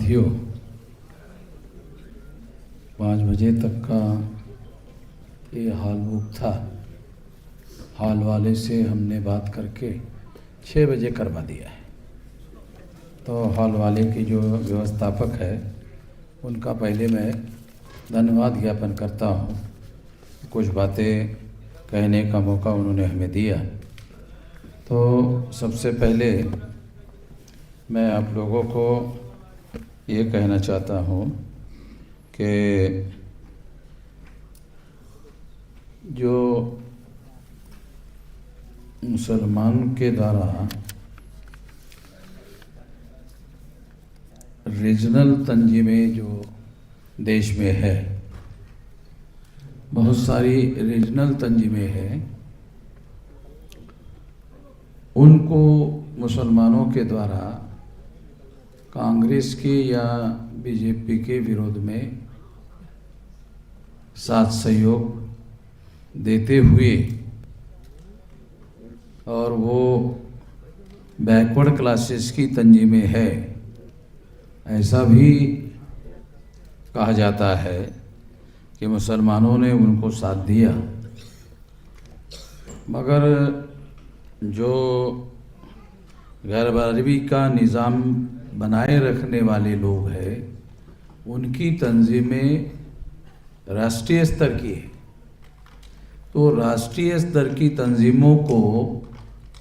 साथियों, 5 बजे तक का ये हॉल बुक था। हॉल वाले से हमने बात करके 6 बजे करवा दिया है। तो हॉल वाले की जो व्यवस्थापक है उनका पहले मैं धन्यवाद ज्ञापन करता हूँ। कुछ बातें कहने का मौका उन्होंने हमें दिया। तो सबसे पहले मैं आप लोगों को ये कहना चाहता हूँ कि जो मुसलमान के द्वारा रीजनल तंजीमें जो देश में है, बहुत सारी रीजनल तंजीमें हैं, उनको मुसलमानों के द्वारा कांग्रेस के या बीजेपी के विरोध में साथ सहयोग देते हुए और वो बैकवर्ड क्लासेस की तंजीमें है ऐसा भी कहा जाता है कि मुसलमानों ने उनको साथ दिया। मगर जो गैर-बरादरी का निज़ाम बनाए रखने वाले लोग हैं उनकी तंजीमें राष्ट्रीय स्तर की है। तो राष्ट्रीय स्तर की तंजीमों को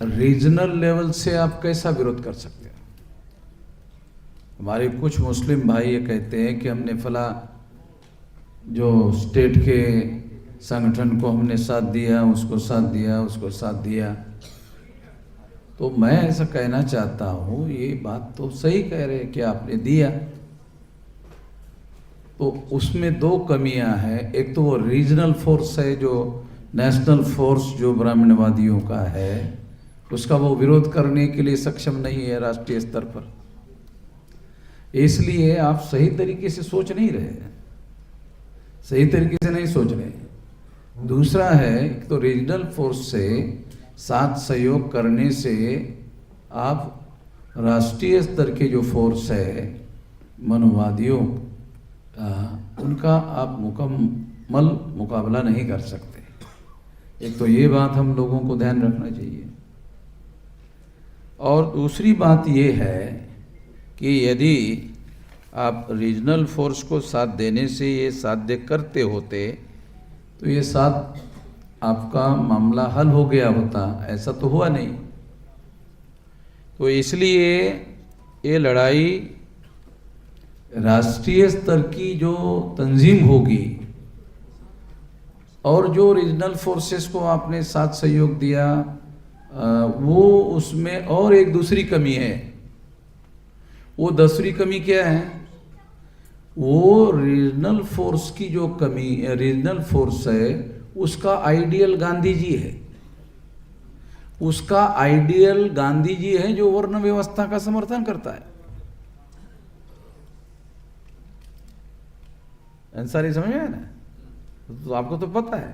रीजनल लेवल से आप कैसा विरोध कर सकते हैं? हमारे कुछ मुस्लिम भाई ये कहते हैं कि हमने फला जो स्टेट के संगठन को हमने साथ दिया, उसको साथ दिया, उसको साथ दिया। तो मैं ऐसा कहना चाहता हूँ, ये बात तो सही कह रहे हैं कि आपने दिया, तो उसमें 2 कमियां हैं। एक तो वो रीजनल फोर्स है, जो नेशनल फोर्स जो ब्राह्मणवादियों का है, उसका वो विरोध करने के लिए सक्षम नहीं है राष्ट्रीय स्तर पर। इसलिए आप सही तरीके से सोच नहीं रहे, सही तरीके से नहीं सोच रहे। दूसरा है तो रीजनल फोर्स से साथ सहयोग करने से आप राष्ट्रीय स्तर के जो फोर्स है मनोवादियों उनका आप मुकम्मल मुकाबला नहीं कर सकते। एक तो ये बात हम लोगों को ध्यान रखना चाहिए। और दूसरी बात ये है कि यदि आप रीजनल फोर्स को साथ देने से ये साध्य करते होते तो ये साथ आपका मामला हल हो गया होता। ऐसा तो हुआ नहीं। तो इसलिए ये लड़ाई राष्ट्रीय स्तर की जो तंजीम होगी और जो रीजनल फोर्सेस को आपने साथ सहयोग दिया, वो उसमें और एक दूसरी कमी है। वो दूसरी कमी क्या है? वो रीजनल फोर्स की जो कमी, रीजनल फोर्स है, उसका आइडियल गांधी जी है। उसका आइडियल गांधी जी है जो वर्ण व्यवस्था का समर्थन करता है। अंसारी समझ में ना? तो आपको तो पता है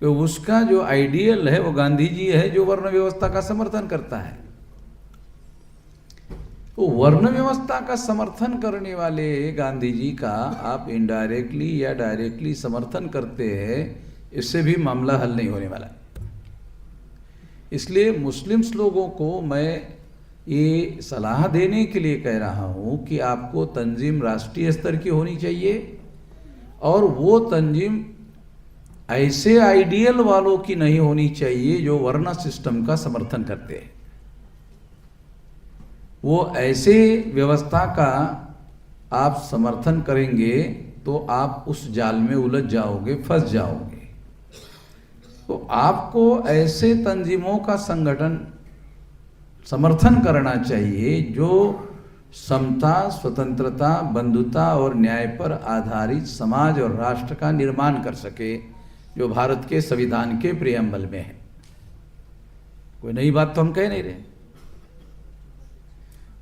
कि उसका जो आइडियल है वो गांधी जी है जो वर्ण व्यवस्था का समर्थन करता है। तो वर्ण व्यवस्था का समर्थन करने वाले गांधी जी का आप इनडायरेक्टली या डायरेक्टली समर्थन करते हैं, इससे भी मामला हल नहीं होने वाला। इसलिए मुस्लिम्स लोगों को मैं ये सलाह देने के लिए कह रहा हूँ कि आपको तंजीम राष्ट्रीय स्तर की होनी चाहिए और वो तंजीम ऐसे आइडियल वालों की नहीं होनी चाहिए जो वर्ण सिस्टम का समर्थन करते हैं। वो ऐसे व्यवस्था का आप समर्थन करेंगे तो आप उस जाल में उलझ जाओगे, फंस जाओगे। तो आपको ऐसे तंजीमों का संगठन समर्थन करना चाहिए जो समता, स्वतंत्रता, बंधुता और न्याय पर आधारित समाज और राष्ट्र का निर्माण कर सके, जो भारत के संविधान के प्रियम्बल में है। कोई नई बात तो हम कह नहीं रहे।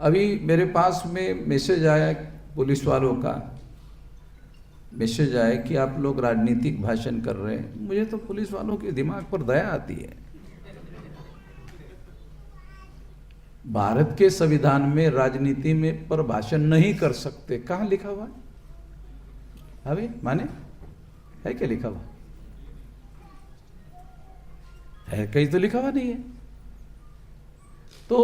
अभी मेरे पास में मैसेज आया, पुलिस वालों का मैसेज आया कि आप लोग राजनीतिक भाषण कर रहे हैं। मुझे तो पुलिस वालों के दिमाग पर दया आती है। भारत के संविधान में राजनीति में पर भाषण नहीं कर सकते, कहाँ लिखा हुआ है? अभी माने है क्या लिखा हुआ है? कहीं तो लिखा हुआ नहीं है। तो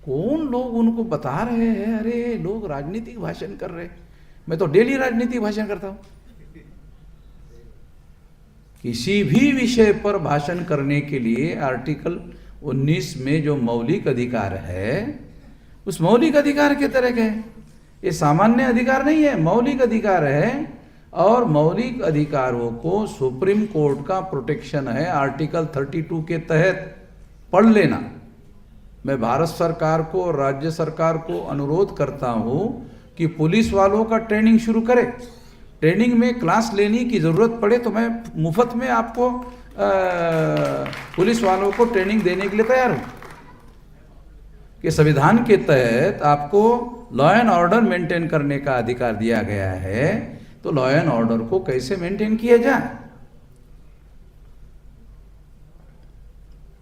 कौन लोग उनको बता रहे हैं अरे लोग राजनीतिक भाषण कर रहे हैं? मैं तो डेली राजनीतिक भाषण करता हूं। किसी भी विषय पर भाषण करने के लिए आर्टिकल 19 में जो मौलिक अधिकार है उस मौलिक अधिकार के तरह के है। ये सामान्य अधिकार नहीं है, मौलिक अधिकार है। और मौलिक अधिकारों को सुप्रीम कोर्ट का प्रोटेक्शन है आर्टिकल 32 के तहत। पढ़ लेना। मैं भारत सरकार को और राज्य सरकार को अनुरोध करता हूं कि पुलिस वालों का ट्रेनिंग शुरू करे। ट्रेनिंग में क्लास लेने की ज़रूरत पड़े तो मैं मुफ्त में आपको पुलिस वालों को ट्रेनिंग देने के लिए तैयार हूं कि संविधान के तहत आपको लॉ एंड ऑर्डर मेंटेन करने का अधिकार दिया गया है, तो लॉ एंड ऑर्डर को कैसे मेंटेन किया जाए।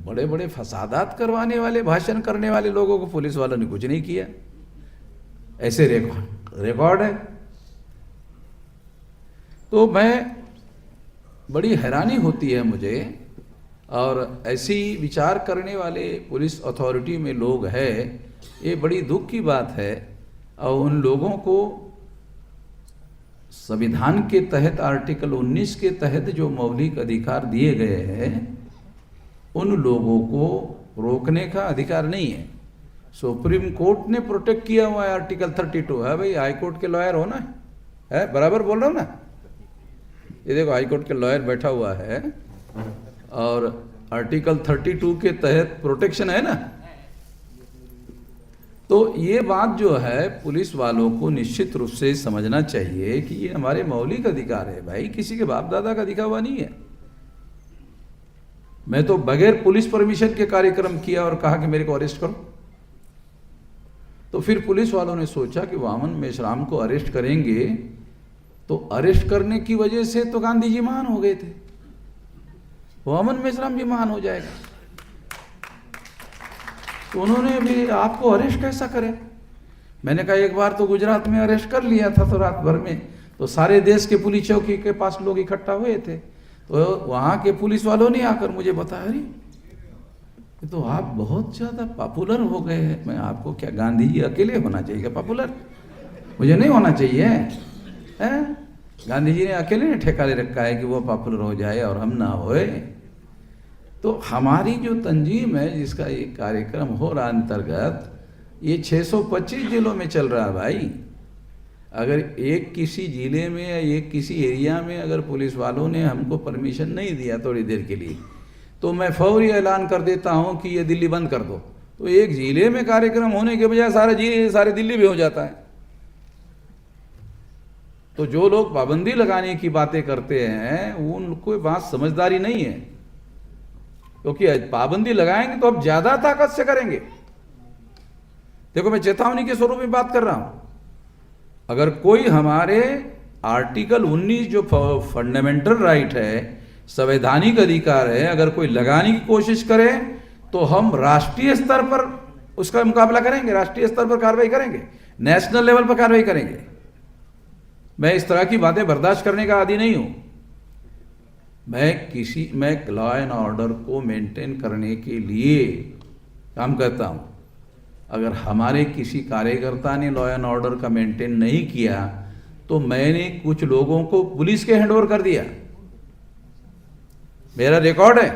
बड़े बड़े फसादात करवाने वाले भाषण करने वाले लोगों को पुलिस वालों ने कुछ नहीं किया, ऐसे रिकॉर्ड है। तो मैं बड़ी हैरानी होती है मुझे, और ऐसी विचार करने वाले पुलिस अथॉरिटी में लोग हैं, ये बड़ी दुख की बात है। और उन लोगों को संविधान के तहत आर्टिकल 19 के तहत जो मौलिक अधिकार दिए गए हैं उन लोगों को रोकने का अधिकार नहीं है। सुप्रीम कोर्ट ने प्रोटेक्ट किया हुआ है आर्टिकल 32 है। भाई हाई कोर्ट के लॉयर हो ना, है बराबर बोल रहा हूँ ना। ये देखो हाई कोर्ट के लॉयर बैठा हुआ है और आर्टिकल 32 के तहत प्रोटेक्शन है ना। तो ये बात जो है पुलिस वालों को निश्चित रूप से समझना चाहिए कि ये हमारे मौलिक अधिकार है भाई, किसी के बाप दादा का दिखा हुआ नहीं है। मैं तो बगैर पुलिस परमिशन के कार्यक्रम किया और कहा कि मेरे को अरेस्ट करो। तो फिर पुलिस वालों ने सोचा कि वामन मेश्राम को अरेस्ट करेंगे तो अरेस्ट करने की वजह से तो गांधी जी महान हो गए थे, वामन मेश्राम भी महान हो जाएगा। तो उन्होंने भी आपको अरेस्ट कैसा करें? मैंने कहा एक बार तो गुजरात में अरेस्ट कर लिया था, तो रात भर में तो सारे देश के पुलिस चौकी के पास लोग इकट्ठा हुए थे। तो वहाँ के पुलिस वालों ने आकर मुझे बताया अरे तो आप बहुत ज़्यादा पॉपुलर हो गए हैं। मैं आपको क्या, गांधी जी अकेले होना चाहिए क्या पॉपुलर? मुझे नहीं होना चाहिए है? गांधी जी ने अकेले ने ठेका ले रखा है कि वो पॉपुलर हो जाए और हम ना होए। तो हमारी जो तंजीम है जिसका ये कार्यक्रम हो रहा अंतर्गत, ये 625 जिलों में चल रहा है भाई। अगर एक किसी जिले में या एक किसी एरिया में अगर पुलिस वालों ने हमको परमिशन नहीं दिया थोड़ी देर के लिए, तो मैं फौरी ऐलान कर देता हूं कि ये दिल्ली बंद कर दो। तो एक जिले में कार्यक्रम होने के बजाय सारे दिल्ली भी हो जाता है। तो जो लोग पाबंदी लगाने की बातें करते हैं उनको बात समझदारी नहीं है, क्योंकि पाबंदी लगाएंगे तो अब ज्यादा ताकत से करेंगे। देखो मैं चेतावनी के स्वरूप में बात कर रहा हूं। अगर कोई हमारे आर्टिकल 19 जो फंडामेंटल राइट है, संवैधानिक अधिकार है, अगर कोई लगाने की कोशिश करे तो हम राष्ट्रीय स्तर पर उसका मुकाबला करेंगे, राष्ट्रीय स्तर पर कार्रवाई करेंगे, नेशनल लेवल पर कार्रवाई करेंगे। मैं इस तरह की बातें बर्दाश्त करने का आदी नहीं हूं। मैं लॉ एंड ऑर्डर को मेंटेन करने के लिए काम करता हूं। अगर हमारे किसी कार्यकर्ता ने लॉ एंड ऑर्डर का मेंटेन नहीं किया तो मैंने कुछ लोगों को पुलिस के हैंडओवर कर दिया। मेरा रिकॉर्ड है।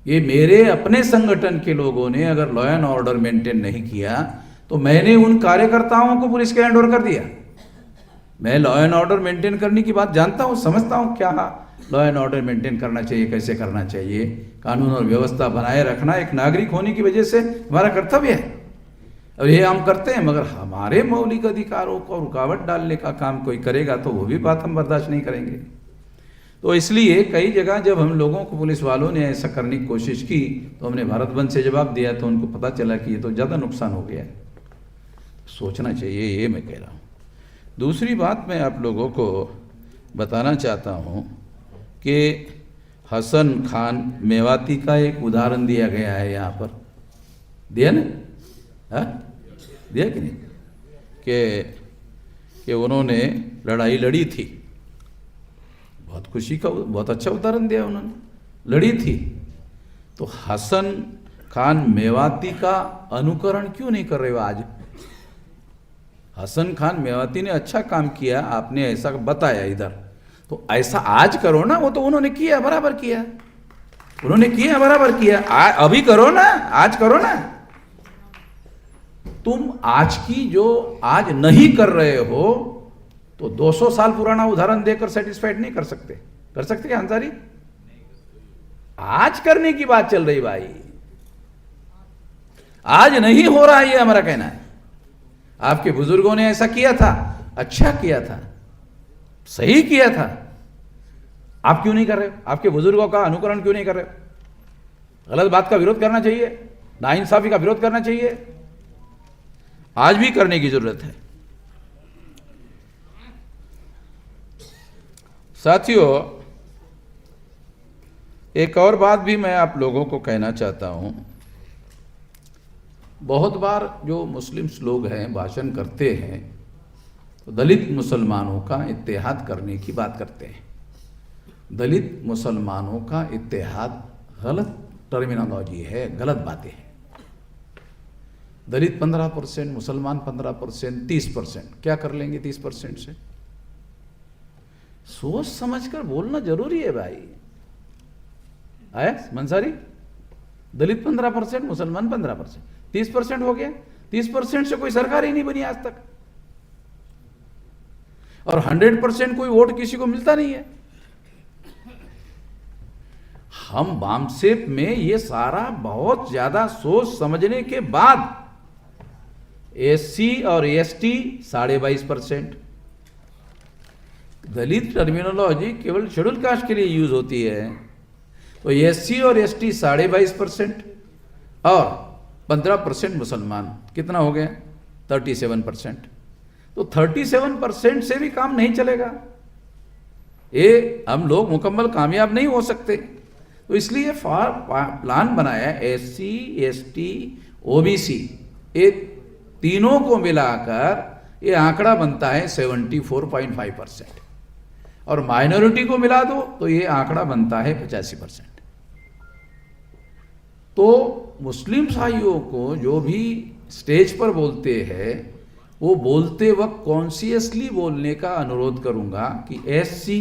ये मेरे अपने संगठन के लोगों ने अगर लॉ एंड ऑर्डर मेंटेन नहीं किया तो मैंने उन कार्यकर्ताओं को पुलिस के हैंडओवर कर दिया। मैं लॉ एंड ऑर्डर मेंटेन करने की बात जानता हूं, समझता हूं क्या लॉ एंड ऑर्डर मेंटेन करना चाहिए, कैसे करना चाहिए। कानून और व्यवस्था बनाए रखना एक नागरिक होने की वजह से हमारा कर्तव्य है और ये हम करते हैं। मगर हमारे मौलिक अधिकारों को रुकावट डालने का काम कोई करेगा तो वो भी बात हम बर्दाश्त नहीं करेंगे। तो इसलिए कई जगह जब हम लोगों को पुलिस वालों ने ऐसा करने की कोशिश की तो हमने भारत बंद से जवाब दिया, तो उनको पता चला कि ये तो ज़्यादा नुकसान हो गया है। सोचना चाहिए, ये मैं कह रहा हूँ। दूसरी बात मैं आप लोगों को बताना चाहता हूँ कि हसन खान मेवाती का एक उदाहरण दिया गया है यहाँ पर। दिया ना? हाँ, दिया कि नहीं? कि उन्होंने लड़ाई लड़ी थी, बहुत खुशी का, बहुत अच्छा उदाहरण दिया उन्होंने, लड़ी थी। तो हसन खान मेवाती का अनुकरण क्यों नहीं कर रहे हो आज? हसन खान मेवाती ने अच्छा काम किया, आपने ऐसा बताया इधर, तो ऐसा आज करो ना। वो तो उन्होंने किया, बराबर किया, उन्होंने किया, बराबर किया। अभी करो ना, आज करो ना। तुम आज की जो आज नहीं कर रहे हो तो 200 साल पुराना उदाहरण देकर सेटिस्फाइड नहीं कर सकते। कर सकते क्या अंसारी? आज करने की बात चल रही भाई, आज नहीं हो रहा, ये हमारा कहना है। आपके बुजुर्गों ने ऐसा किया था, अच्छा किया था, सही किया था, आप क्यों नहीं कर रहे हो? आपके बुजुर्गों का अनुकरण क्यों नहीं कर रहे हो? गलत बात का विरोध करना चाहिए, नाइंसाफी का विरोध करना चाहिए, आज भी करने की जरूरत है। साथियों, एक और बात भी मैं आप लोगों को कहना चाहता हूं। बहुत बार जो मुस्लिम्स लोग हैं भाषण करते हैं तो दलित मुसलमानों का इत्तेहाद करने की बात करते हैं। दलित मुसलमानों का इत्तेहाद गलत टर्मिनोलॉजी है, गलत बातें हैं। दलित 15%, मुसलमान 15%, 30%, क्या कर लेंगे 30% से? सोच समझकर बोलना जरूरी है भाई। आया मंसारी? दलित 15%, मुसलमान 15%, 30% हो गया। 30% से कोई सरकार ही नहीं बनी आज तक, और 100% कोई वोट किसी को मिलता नहीं है। हम बामसेप में ये सारा बहुत ज्यादा सोच समझने के बाद एससी और एसटी 22.5%, दलित टर्मिनोलॉजी केवल शेड्यूल कास्ट के लिए यूज होती है, तो एससी और एसटी 22.5% और 15% मुसलमान, कितना हो गया? 37%। तो 37% से भी काम नहीं चलेगा, ये हम लोग मुकम्मल कामयाब नहीं हो सकते। तो इसलिए प्लान बनाया, एससी, एसटी, ओबीसी, ये तीनों को मिलाकर ये आंकड़ा बनता है 74.5%, और माइनॉरिटी को मिला दो तो ये आंकड़ा बनता है 85%। तो मुस्लिम भाइयों को जो भी स्टेज पर बोलते हैं वो बोलते वक्त कॉन्शियसली बोलने का अनुरोध करूंगा कि एससी,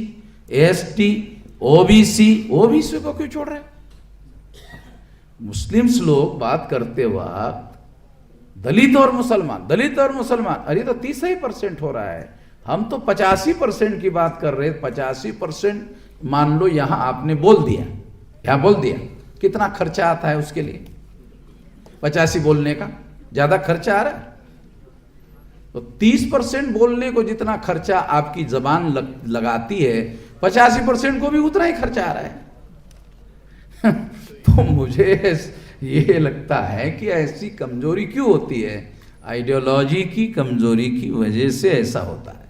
एसटी, ओबीसी को क्यों छोड़ रहे? मुस्लिम्स लोग बात करते वक्त दलित और मुसलमान, अरे तो 30% हो रहा है। हम तो 85% की बात कर रहे। 85% मान लो यहां आपने बोल दिया, यहां बोल दिया, कितना खर्चा आता है उसके लिए? 85 बोलने का ज्यादा खर्चा आ रहा है। तो 30% बोलने को जितना खर्चा आपकी जबान लगाती है, 85% को भी उतना ही खर्चा आ रहा है। तो मुझे ये लगता है कि ऐसी कमजोरी क्यों होती है? आइडियोलॉजी की कमजोरी की वजह से ऐसा होता है।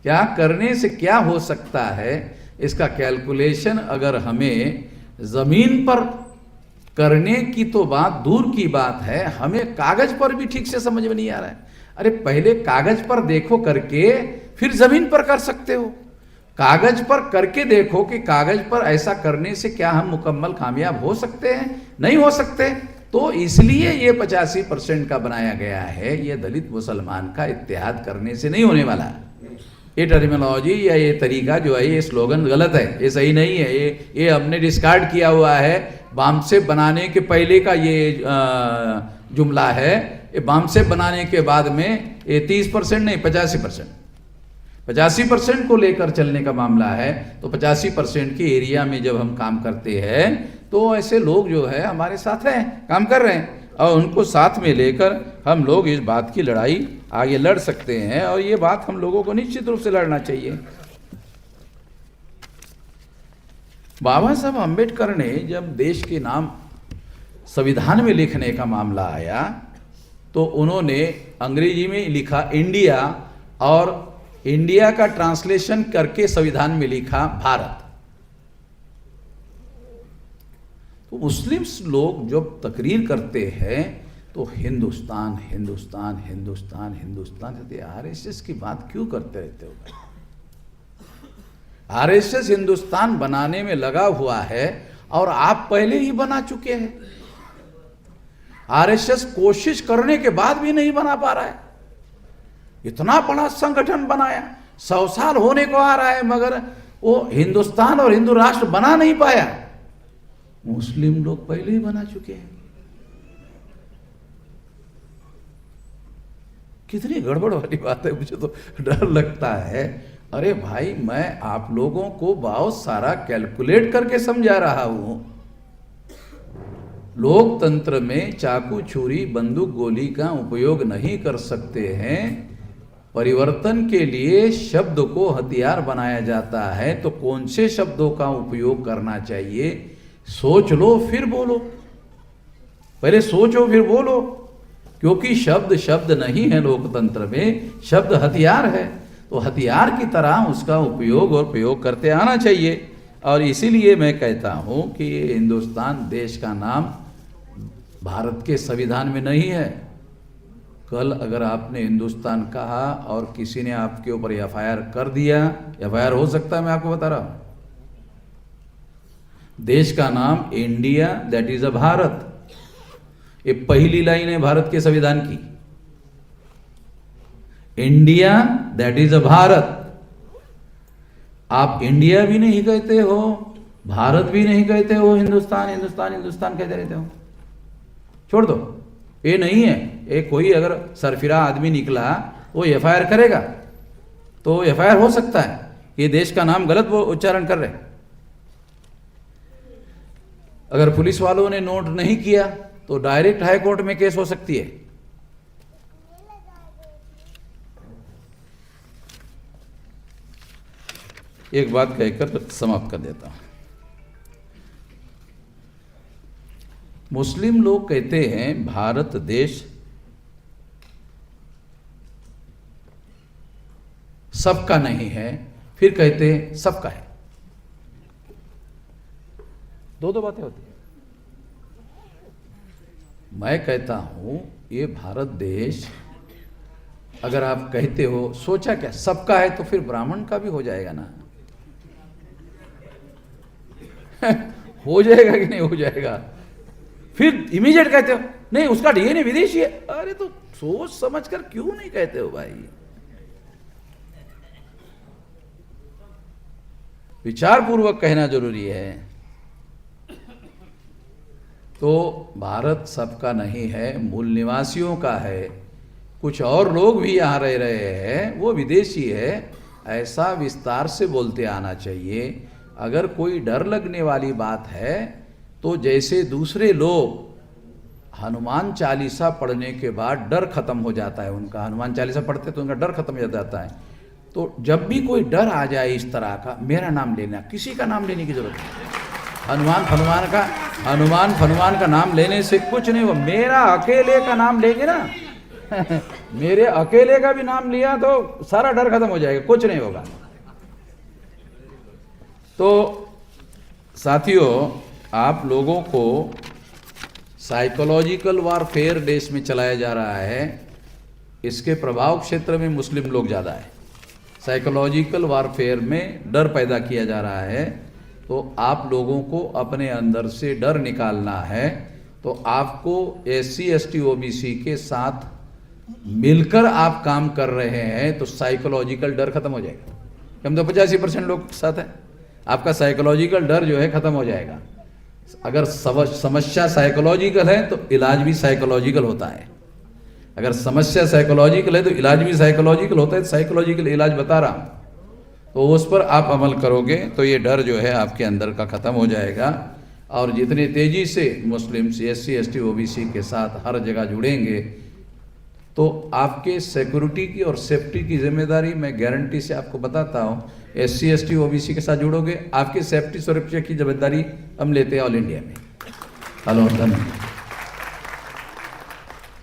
क्या करने से क्या हो सकता है, इसका कैलकुलेशन अगर हमें जमीन पर करने की तो बात दूर की बात है, हमें कागज पर भी ठीक से समझ में नहीं आ रहा है। अरे पहले कागज पर देखो करके, फिर जमीन पर कर सकते हो। कागज पर करके देखो कि कागज पर ऐसा करने से क्या हम मुकम्मल कामयाब हो सकते हैं, नहीं हो सकते। तो इसलिए ये 85% का बनाया गया है। ये दलित मुसलमान का इत्तेहाद करने से नहीं होने वाला। ये टर्मिनोलॉजी या ये तरीका जो है, ये स्लोगन गलत है, ये सही नहीं है। ये हमने डिस्कार्ड किया हुआ है। बामसेप बनाने के पहले का ये जुमला है। ये बामसेप बनाने के बाद में ये 30% नहीं 85% को लेकर चलने का मामला है। तो 85% के एरिया में जब हम काम करते हैं तो ऐसे लोग जो है हमारे साथ हैं, काम कर रहे हैं, और उनको साथ में लेकर हम लोग इस बात की लड़ाई आगे लड़ सकते हैं। और ये बात हम लोगों को निश्चित रूप से लड़ना चाहिए। बाबा साहब अम्बेडकर ने जब देश के नाम संविधान में लिखने का मामला आया तो उन्होंने अंग्रेजी में लिखा इंडिया, और इंडिया का ट्रांसलेशन करके संविधान में लिखा भारत। मुस्लिम्स लोग जब तकरीर करते हैं तो हिंदुस्तान हिंदुस्तान हिंदुस्तान हिंदुस्तान कहते, आरएसएस की बात क्यों करते रहते हो भाई? आरएसएस हिंदुस्तान बनाने में लगा हुआ है और आप पहले ही बना चुके हैं। आरएसएस कोशिश करने के बाद भी नहीं बना पा रहा है। इतना बड़ा संगठन बनाया, 100 साल होने को आ रहा है, मगर वो हिंदुस्तान और हिंदू राष्ट्र बना नहीं पाया। मुस्लिम लोग पहले ही बना चुके हैं। कितनी गड़बड़ वाली बात है, मुझे तो डर लगता है। अरे भाई, मैं आप लोगों को बहुत सारा कैलकुलेट करके समझा रहा हूं। लोकतंत्र में चाकू छुरी बंदूक गोली का उपयोग नहीं कर सकते हैं। परिवर्तन के लिए शब्द को हथियार बनाया जाता है, तो कौन से शब्दों का उपयोग करना चाहिए सोच लो फिर बोलो। पहले सोचो फिर बोलो, क्योंकि शब्द शब्द नहीं है लोकतंत्र में, शब्द हथियार है। तो हथियार की तरह उसका उपयोग और प्रयोग करते आना चाहिए। और इसीलिए मैं कहता हूं कि हिंदुस्तान देश का नाम भारत के संविधान में नहीं है। कल अगर आपने हिंदुस्तान कहा और किसी ने आपके ऊपर एफआईआर कर दिया, एफआईआर हो सकता है, मैं आपको बता रहा हूं। देश का नाम India, that is a Bharat. ये पहली लाइन है भारत के संविधान की, India that is a Bharat. आप इंडिया भी नहीं कहते हो, भारत भी नहीं कहते हो, हिंदुस्तान हिंदुस्तान हिंदुस्तान कहते रहते हो। छोड़ दो, ये नहीं है। ये कोई अगर सरफिरा आदमी निकला वो एफआईआर करेगा तो एफआईआर हो सकता है, ये देश का नाम गलत वो उच्चारण कर रहे। अगर पुलिस वालों ने नोट नहीं किया तो डायरेक्ट हाई कोर्ट में केस हो सकती है। एक बात कहकर समाप्त कर देता हूं। मुस्लिम लोग कहते हैं भारत देश सबका नहीं है, फिर कहते हैं सबका है। दो बातें होती हैं। मैं कहता हूं ये भारत देश, अगर आप कहते हो, सोचा क्या सबका है, तो फिर ब्राह्मण का भी हो जाएगा ना। हो जाएगा कि नहीं हो जाएगा? फिर इमीडिएट कहते हो नहीं उसका डीएनए विदेशी है। अरे तो सोच समझकर क्यों नहीं कहते हो भाई? विचार पूर्वक कहना जरूरी है। तो भारत सबका नहीं है, मूल निवासियों का है। कुछ और लोग भी यहाँ रह रहे हैं, वो विदेशी है। ऐसा विस्तार से बोलते आना चाहिए। अगर कोई डर लगने वाली बात है तो जैसे दूसरे लोग हनुमान चालीसा पढ़ने के बाद डर खत्म हो जाता है उनका, हनुमान चालीसा पढ़ते तो उनका डर खत्म हो जाता है। तो जब भी कोई डर आ जाए इस तरह का, मेरा नाम लेना, किसी का नाम लेने की जरूरत नहीं। हनुमान फनुमान का नाम लेने से कुछ नहीं हो। मेरा अकेले का नाम लेंगे ना मेरे अकेले का भी नाम लिया तो सारा डर खत्म हो जाएगा, कुछ नहीं होगा। तो साथियों, आप लोगों को साइकोलॉजिकल वारफेयर देश में चलाया जा रहा है। इसके प्रभाव क्षेत्र में मुस्लिम लोग ज़्यादा है। साइकोलॉजिकल वारफेयर में डर पैदा किया जा रहा है। तो आप लोगों को अपने अंदर से डर निकालना है। तो आपको SC ST OBC के साथ मिलकर आप काम कर रहे हैं तो साइकोलॉजिकल डर खत्म हो जाएगा। हम तो 85% लोग साथ हैं। आपका साइकोलॉजिकल डर जो है खत्म हो जाएगा। अगर समस्या साइकोलॉजिकल है तो इलाज भी साइकोलॉजिकल होता है। अगर समस्या साइकोलॉजिकल है तो इलाज भी साइकोलॉजिकल होता है। साइकोलॉजिकल इलाज बता रहा हूँ, तो उस पर आप अमल करोगे तो ये डर जो है आपके अंदर का ख़त्म हो जाएगा। और जितनी तेज़ी से मुस्लिम SC ST OBC के साथ हर जगह जुड़ेंगे तो आपके सिक्योरिटी की और सेफ्टी की जिम्मेदारी मैं गारंटी से आपको बताता हूँ। SC ST OBC के साथ जुड़ोगे, आपकी सेफ्टी सुरक्षा की जिम्मेदारी हम लेते हैं ऑल इंडिया में। हेलो, धन्यवाद।